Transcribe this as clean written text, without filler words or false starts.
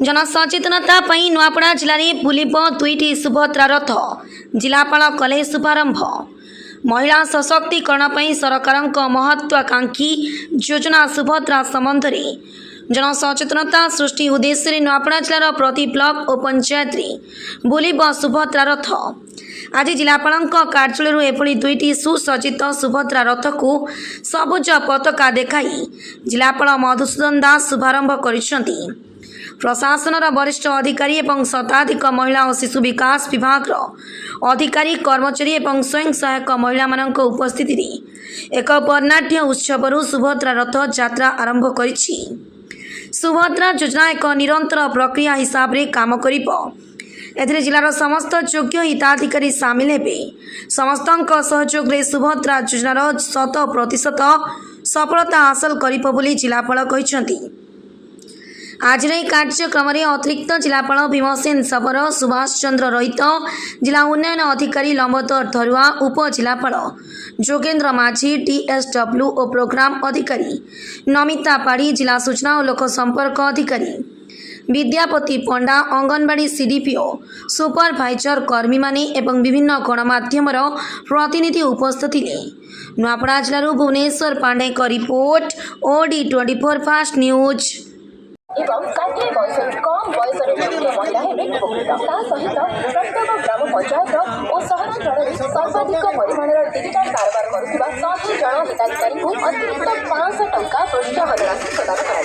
जनसचेतनता नुआपड़ा जिले में बुलिब दुईटी सुभद्रा रथ जिलापाल कले शुभारंभ। महिला सशक्तिकरण पर सरकार महत्वाकांक्षी योजना सुभद्रा संबंध में जनसचेतनता सृष्टि उद्देश्य नुआपड़ा जिलार प्रति ब्लॉक और पंचायत बुलिब सुभद्रा रथ। आज जिलापाल कार्यालय एभली दुईटी सुसज्जित सुभद्रा रथ को सबुज पताका देखाई जिलापाल मधुसूदन दास शुभारंभ करिसेंती। प्रशासन वरिष्ठ अधिकारी एवं शताधिक महिला और शिशु विकास विभाग अधिकारी कर्मचारी एवं स्वयं सहायक महिला मान उपस्थिति एक वर्णाढ्य उत्सव सुभद्रा रथ यात्रा आरंभ करिछि। सुभद्रा योजना एक निरंतर प्रक्रिया हिसाब से काम करिब। एथिरे जिलार समस्त योग्य हिताधिकारी सामिल हेबे। समस्त सहयोग में सुभद्रा योजनार 100% सफलता हासिल करिब बोली जिलापाल कहिसेंती। आज कार्यक्रम में अतिरिक्त जिलापाल भीमसेन सबर, सुभाष चंद्र रहित जिला उन्नयन अधिकारी लंबोदर धरुआ, उप जिलापाल जोगेन्द्र माझी, DSW और प्रोग्राम अधिकारी नमिता पाड़ी, जिला सूचना और लोक संपर्क अधिकारी विद्यापति पंडा, अंगनवाड़ी CDPO, सुपरभाइजर कर्मी माने एवं विभिन्न गणमाध्यम प्रतिनिधि उपस्थित थे। नुआपड़ा जिलूर भुवनेश्वर पांडे का रिपोर्ट, OD24 फास्ट न्यूज। एवं षाठिए वर्षर कम बयसर महिला उपकृत सहित प्रत्येक ग्राम पंचायत और सहरांचल सर्वाधिक परिमाण डिजिटाल कारबार करुवा 100 जन हिताधिकारी को अतिरिक्त 500 टंका प्रोत्साहन राशि प्रदान कर।